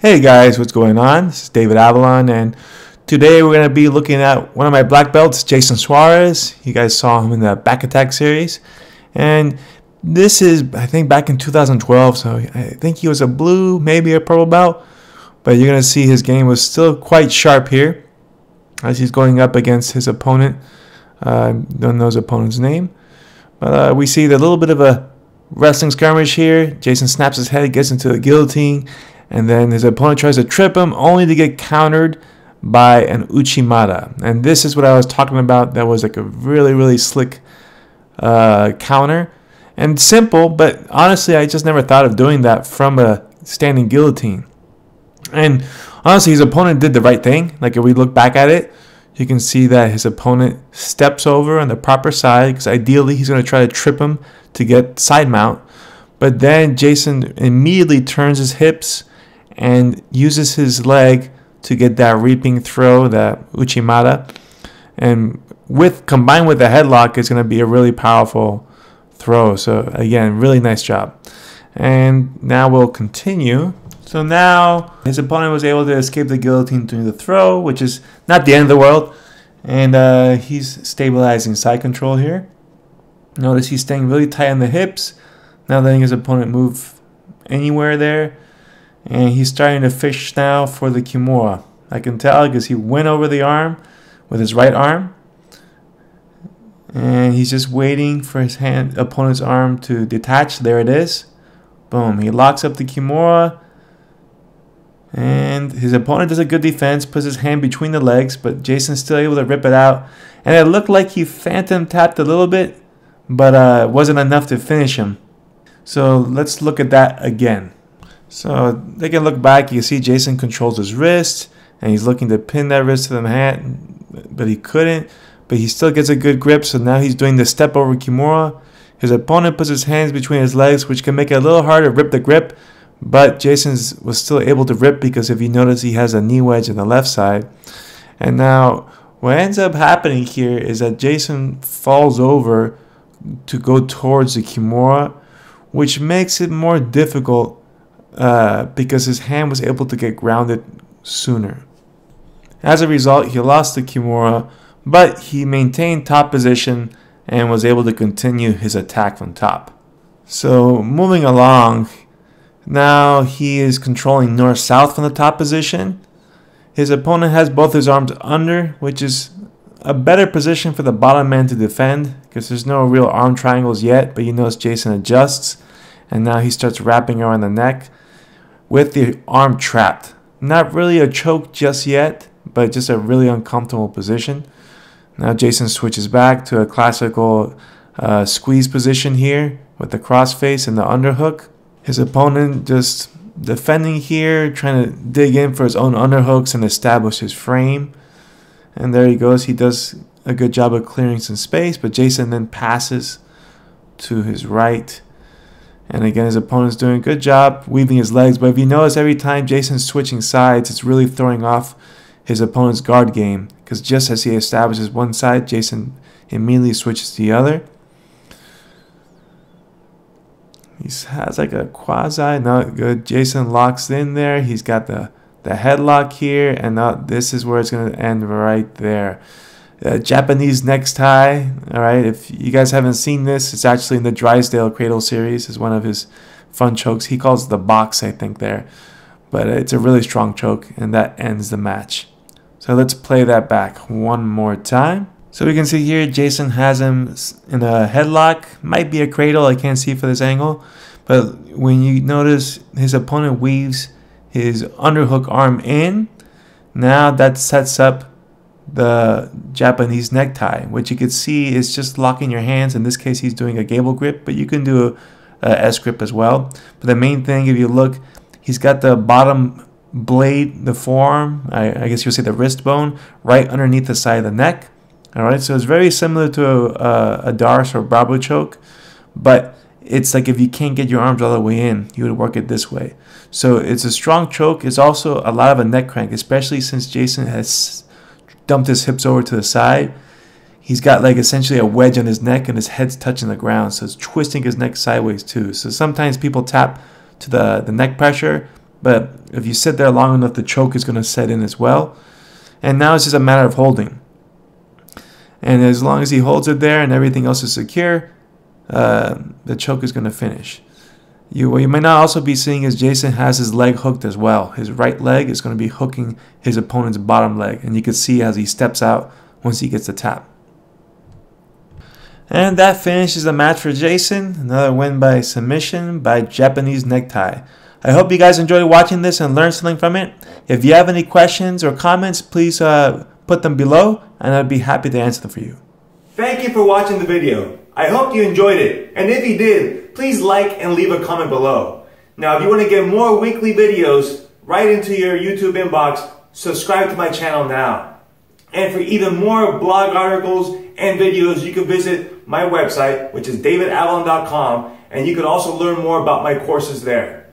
Hey guys, what's going on? This is David Avellan, and today we're going to be looking at one of my black belts, Jason Soares. You guys saw him in the Back Attack series, and this is, I think, back in 2012, so I think he was a blue, maybe a purple belt, but you're going to see his game was still quite sharp here as he's going up against his opponent. Don't know his opponent's name, but we see the little bit of a wrestling skirmish here. Jason snaps his head, gets into the guillotine, and then his opponent tries to trip him, only to get countered by an Uchimata. And this is what I was talking about. That was like a really, really slick counter. And simple, but honestly, I just never thought of doing that from a standing guillotine. And honestly, his opponent did the right thing. Like, if we look back at it, you can see that his opponent steps over on the proper side, because ideally he's going to try to trip him to get side mount. But then Jason immediately turns his hips and uses his leg to get that reaping throw, that Uchimata. And combined with the headlock, it's going to be a really powerful throw. So again, really nice job. And now we'll continue. So now his opponent was able to escape the guillotine through the throw, which is not the end of the world. And he's stabilizing side control here. Notice he's staying really tight on the hips, not letting his opponent move anywhere there. And he's starting to fish now for the Kimura. I can tell because he went over the arm with his right arm. And he's just waiting for his opponent's arm to detach. There it is. Boom. He locks up the Kimura. And his opponent does a good defense, puts his hand between the legs, but Jason's still able to rip it out. And it looked like he phantom tapped a little bit, but it wasn't enough to finish him. So let's look at that again. So they can look back, you see Jason controls his wrist, and he's looking to pin that wrist to the mat, but he couldn't. But he still gets a good grip, so now he's doing the step over Kimura. His opponent puts his hands between his legs, which can make it a little hard to rip the grip, but Jason was still able to rip because if you notice, he has a knee wedge on the left side. And now what ends up happening here is that Jason falls over to go towards the Kimura, which makes it more difficult because his hand was able to get grounded sooner. As a result, he lost the Kimura, but he maintained top position and was able to continue his attack from top. So moving along, now he is controlling north-south from the top position. His opponent has both his arms under, which is a better position for the bottom man to defend because there's no real arm triangles yet, but you notice Jason adjusts, and now he starts wrapping around the neck with the arm trapped. Not really a choke just yet, but just a really uncomfortable position. Now Jason switches back to a classical squeeze position here with the crossface and the underhook. His opponent just defending here, trying to dig in for his own underhooks and establish his frame. And there he goes. He does a good job of clearing some space, but Jason then passes to his right. And again, his opponent's doing a good job weaving his legs. But if you notice, every time Jason's switching sides, it's really throwing off his opponent's guard game. Because just as he establishes one side, Jason immediately switches to the other. He has like a quasi, not good. Jason locks in there. He's got the headlock here. And now this is where it's going to end right there. Japanese neck tie. All right, if you guys haven't seen this, it's actually in the Drysdale Cradle series. It's one of his fun chokes. He calls it the box, I think, there. But it's a really strong choke, and that ends the match. So let's play that back one more time. So we can see here Jason has him in a headlock. Might be a cradle, I can't see for this angle. But when you notice his opponent weaves his underhook arm in, now that sets up the Japanese necktie, which you can see is just locking your hands. In this case, he's doing a gable grip, but you can do a S grip as well. But the main thing, if you look, he's got the bottom blade, the forearm, I guess you'll say the wrist bone, right underneath the side of the neck. All right, so it's very similar to a Darce or Bravo choke, but it's like if you can't get your arms all the way in, you would work it this way. So it's a strong choke. It's also a lot of a neck crank, especially since Jason has dumped his hips over to the side. He's got like essentially a wedge on his neck and his head's touching the ground, so it's twisting his neck sideways too. So sometimes people tap to the neck pressure, But if you sit there long enough, the choke is going to set in as well. And now it's just a matter of holding. And as long as he holds it there and everything else is secure, the choke is going to finish. What you might not also be seeing is Jason has his leg hooked as well. His right leg is going to be hooking his opponent's bottom leg. And you can see as he steps out once he gets the tap. And that finishes the match for Jason. Another win by submission by Japanese necktie. I hope you guys enjoyed watching this and learned something from it. If you have any questions or comments, please put them below and I'd be happy to answer them for you. Thank you for watching the video. I hope you enjoyed it. And if you did, please like and leave a comment below. Now, if you want to get more weekly videos right into your YouTube inbox, subscribe to my channel now. And for even more blog articles and videos, you can visit my website, which is davidavellan.com, and you can also learn more about my courses there.